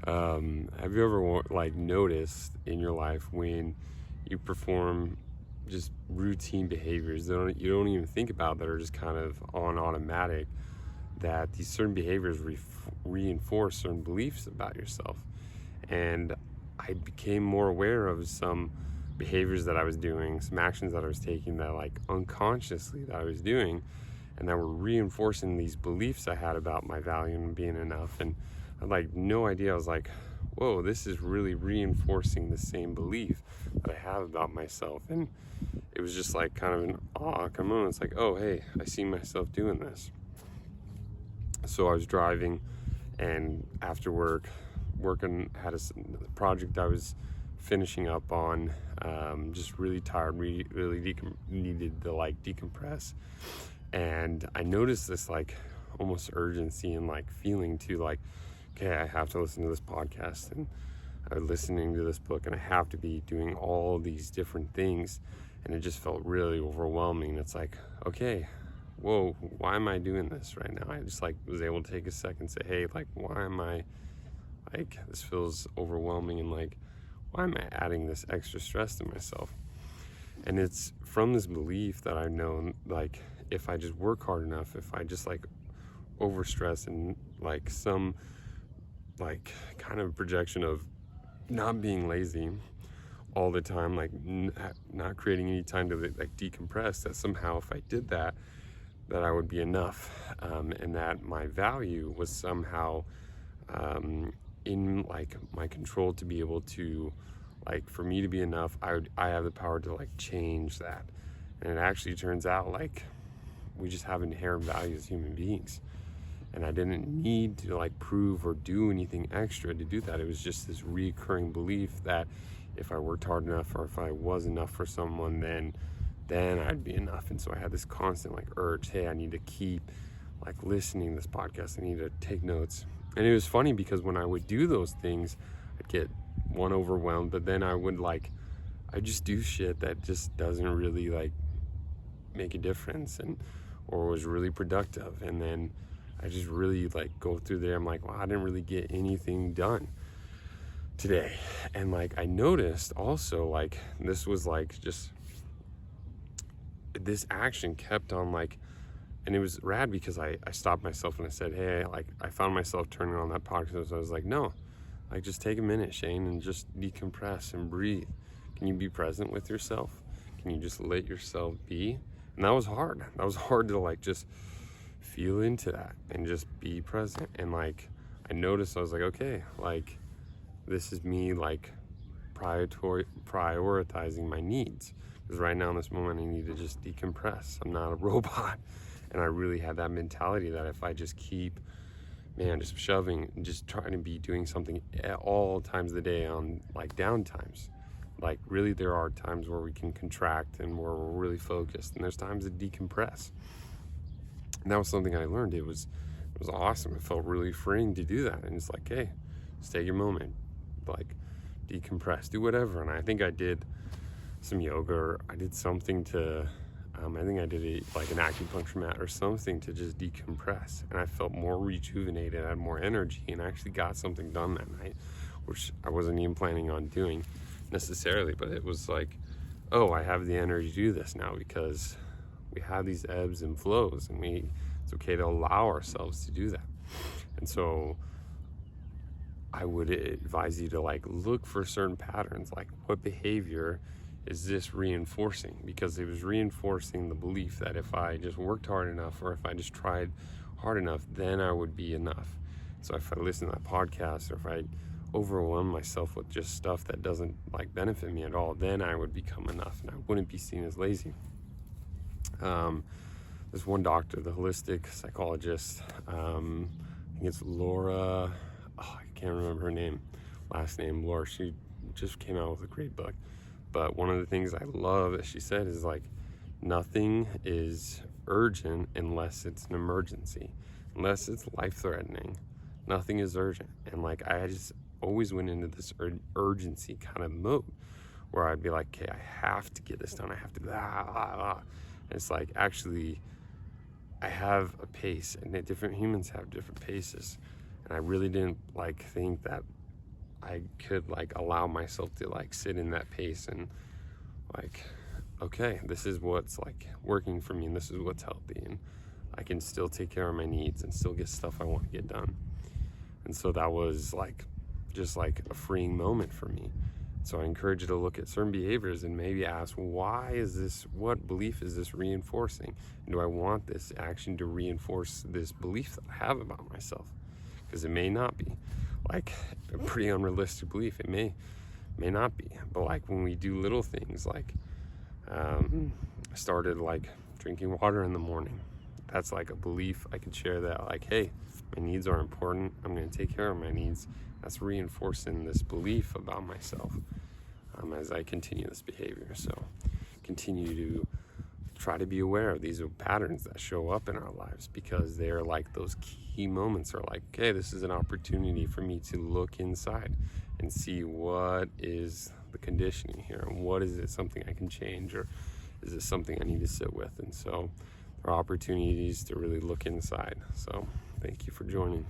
Have you ever like noticed in your life when you perform just routine behaviors that you don't even think about, that are just kind of on automatic, that these certain behaviors reinforce certain beliefs about yourself? And I became more aware of some behaviors that I was doing, some actions that I was taking, that like unconsciously that I was doing, and that were reinforcing these beliefs I had about my value and being enough. And I had like no idea. I was like, whoa, this is really reinforcing the same belief that I have about myself. And it was just like kind of an awe moment. It's like, oh, hey, I see myself doing this. So I was driving, and after working, had a project I was finishing up on, just really tired, really needed to like decompress. And I noticed this like almost urgency and like feeling to like, okay, I have to listen to this podcast, and I'm listening to this book, and I have to be doing all these different things. And it just felt really overwhelming. It's like, okay, whoa, why am I doing this right now? I just like was able to take a second and say, hey, like, why am I, like, this feels overwhelming, and like, why am I adding this extra stress to myself? And it's from this belief that I've known, like, if I just work hard enough, if I just like overstress, and like some like kind of projection of not being lazy all the time, like not creating any time to like decompress, that somehow if I did that, that I would be enough, and that my value was somehow in like my control to be able to, like, for me to be enough, I have the power to like change that. And it actually turns out like we just have inherent value as human beings, and I didn't need to like prove or do anything extra to do that. It was just this recurring belief that if I worked hard enough, or if I was enough for someone, then I'd be enough. And so I had this constant like urge, hey, I need to keep like listening to this podcast, I need to take notes. And it was funny because when I would do those things, I'd get overwhelmed, but then I just do shit that just doesn't really like make a difference, and or was really productive, and then I just really like go through there, I'm like, wow, I didn't really get anything done today. And like I noticed also, like, this was like just this action kept on like, and it was rad because I stopped myself and I said, hey, like, I found myself turning on that podcast. So I was like, no, like, just take a minute, Shane, and just decompress and breathe. Can you be present with yourself? Can you just let yourself be? And that was hard. That was hard to like just feel into that and just be present. And like I noticed, I was like, okay, like, this is me like prioritizing my needs, because right now in this moment I need to just decompress. I'm not a robot. And I really had that mentality that if I just keep, man, just shoving, just trying to be doing something at all times of the day on like down times, like really there are times where we can contract and where we're really focused, and there's times to decompress. And that was something I learned. It was awesome. It felt really freeing to do that. And it's like, hey, just take your moment, like decompress, do whatever. And I think I did some yoga, or I did something to, I think I did like an acupuncture mat or something to just decompress. And I felt more rejuvenated, I had more energy, and I actually got something done that night, which I wasn't even planning on doing necessarily. But it was like, oh, I have the energy to do this now, because we have these ebbs and flows, and it's okay to allow ourselves to do that. And so I would advise you to like look for certain patterns, like what behavior is this reinforcing? Because it was reinforcing the belief that if I just worked hard enough, or if I just tried hard enough, then I would be enough. So if I listen to that podcast, or if I overwhelm myself with just stuff that doesn't like benefit me at all, then I would become enough, and I wouldn't be seen as lazy. There's one doctor, the holistic psychologist, I think it's Laura, I can't remember her last name, Laura. She just came out with a great book. But one of the things I love that she said is like, nothing is urgent unless it's an emergency, unless it's life-threatening. Nothing is urgent. And like I just always went into this urgency kind of mode, where I'd be like, okay, I have to get this done. I have to And it's like, actually, I have a pace, and different humans have different paces. And I really didn't like think that I could like allow myself to like sit in that pace and like, okay, this is what's like working for me and this is what's healthy, and I can still take care of my needs and still get stuff I want to get done. And so that was like just like a freeing moment for me. So I encourage you to look at certain behaviors and maybe ask, why is this, what belief is this reinforcing? And do I want this action to reinforce this belief that I have about myself? Because it may not be like a pretty unrealistic belief. It may not be. But like when we do little things, like I started like drinking water in the morning. That's like a belief I can share, that like, hey, my needs are important. I'm going to take care of my needs. That's reinforcing this belief about myself as I continue this behavior. So continue to try to be aware of these patterns that show up in our lives, because they're like those key moments are like, okay, this is an opportunity for me to look inside and see what is the conditioning here, and what is it, something I can change, or is it something I need to sit with? And so there are opportunities to really look inside. So thank you for joining.